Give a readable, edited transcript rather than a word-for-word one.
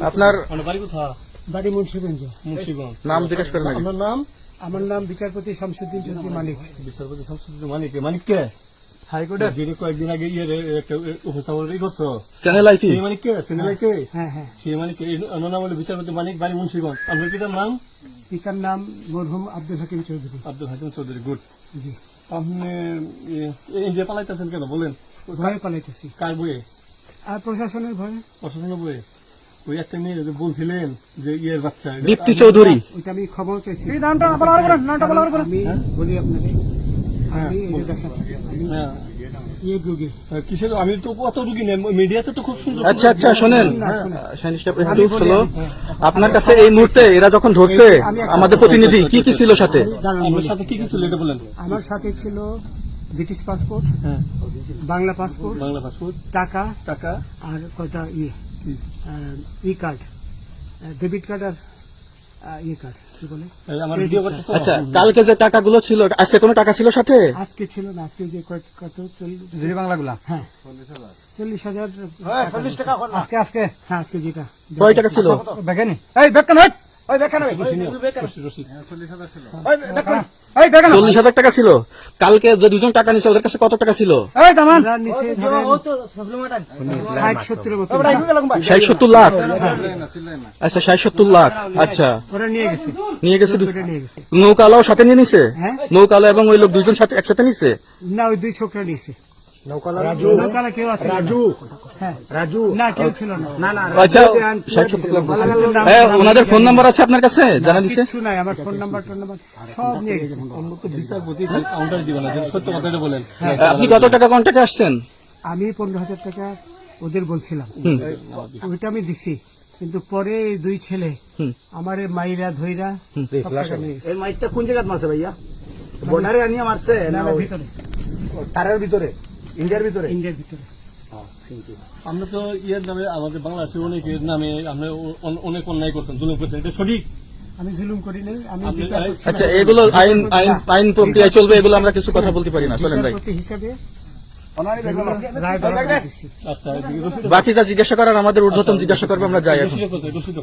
আপনার বাড়ি কোথায়? বাড়ি মুন্সিগঞ্জ। মুন্সিগঞ্জ। নাম জিজ্ঞেস করেন নাকি? আপনার নাম? আমার নাম বিচারপতি শামসুদ্দিন চৌধুরী মানিক। বিচারপতি শামসুদ্দিন মানিক। মানিক কে? হাইকোর্টের যিনি কয়েকদিন আগে একটা উপস্থাপন করছো চ্যানেল আইছি। সেই মানিক কে? চ্যানেল কে? হ্যাঁ হ্যাঁ। সেই মানিক নাম হলো বিচারপতি মানিক, বাড়ি মুন্সিগঞ্জ। আপনার পিতার নাম? পিতার নাম মরহুম আব্দুল হাকিম চৌধুরী। আব্দুল হাকিম চৌধুরী। গুড। জি। আপনি ইন্ডিয়া পালাইতেছেন কেন বলেন? ভয়ে পালাইতেছি। কার বইয়ে? আর প্রশাসনের ভয়ে। প্রশাসনের বইয়ে? ওই একটা মেয়ে যে বলছিলেন যে ইয়ের বাচ্চা, দীপ্তি চৌধুরী। ওইটা আমি খবর চাইছি। হ্যাঁ? আমি বলি আপনাকে, আমি এই যে দেখাচ্ছি, আমি হ্যাঁ। ইয়ে রোগী। কিসের? আমি তো অত রুগী নেই, মিডিয়াতে তো খুব সুন্দর। আচ্ছা আচ্ছা, শোনেন একটু স্লো। আপনার কাছে এই মুহূর্তে এরা যখন ধরছে আমাদের প্রতিনিধি, কি কি ছিল সাথে? আপনার সাথে কি কি ছিল এটা বলেন। আমার সাথে ছিল ব্রিটিশ পাসপোর্ট, হ্যাঁ, বাংলা পাসপোর্ট, বাংলা পাসপোর্ট, টাকা, টাকা, আর কয়টা ই কার্ড, ডেবিট কার্ড, আর ই কার্ড, কি বলে, আমার ভিডিও করতে। আচ্ছা, কালকে যে টাকাগুলো ছিল, আজকে কোনো টাকা ছিল সাথে? আজকে ছিল না, আজকে যে কত 40 বাংলাগুলা। হ্যাঁ 40,000 টাকা আজকে আজকে হ্যাঁ, আজকে যেটা কয় টাকা ছিল? বেকেনি এই বেকেন হই ওই বেকেন ওই 40,000 টাকা ছিল। কালকে যে দুজন টাকা নিছে ওদের কাছে কত টাকা ছিল? এই দামান ওরা নিচে ধরেন 60-70 মতো 60-70 লাখ। আচ্ছা 60-70 লাখ। আচ্ছা, ওরা নিয়ে গেছে, নিয়ে গেছে। ওটা নিয়ে গেছে। নৌকালাও সাথে নিয়ে নিছে? হ্যাঁ। নৌকালা এবং ওই লোক দুজন সাথে একসাথে নিছে? না, ওই দুই ছোকরা নিয়েছে। নৌকালা কেউ আছে? হ্যাঁ, না কেউ ছিল না। আচ্ছা, 60-70 লাখ। হ্যাঁ, ওনাদের ফোন নাম্বার আছে আপনার কাছে? জানা দিছে? কিছু নাই, আমার ফোন নাম্বার সব নিয়ে গেছে। বিচারপতি কাউন্টার দিবেন না, সত্য কথাটা বলেন। আপনি কত টাকা কন্ট্যাক্টে আসছেন? আমি 15,000 টাকা ওদের বলছিলাম, ওইটা আমি দিছি, কিন্তু পরে এই দুই ছেলে আমারে মাইরা ধইরা সব টাকা নিয়ে গেছে। এই মাইকটা কোন জায়গায় মারছে ভাইয়া? বর্ডারে আনিয়ে মারছে না ওই ভিতরে, তারের ভিতরে, ইন্ডিয়ার ভিতরে? ইন্ডিয়ার ভিতরে। আমরা তো ইয়ের নামে, আমাদের বাংলাদেশের অনেকের নামে আমরা অনেক অন্যায় করছেন, জুলুম করছেন, এটা সঠিক? আমি জুলুম করি নাই, আমি আপনি- বিচারপতি আচ্ছা, এগুলো আইন প্রক্রিয়ায় চলবে, এগুলো আমরা কিছু কথা বলতে পারি না। চলেন ভাই, বিচারপতি হিসাবে রায় দেওয়া দিছি। আচ্ছা, এদিকে রসিদ বাকি যা জিজ্ঞাসা করার আমাদের ঊর্ধ্বতন জিজ্ঞাসা করবে, আমরা যাই এখন। রসিদ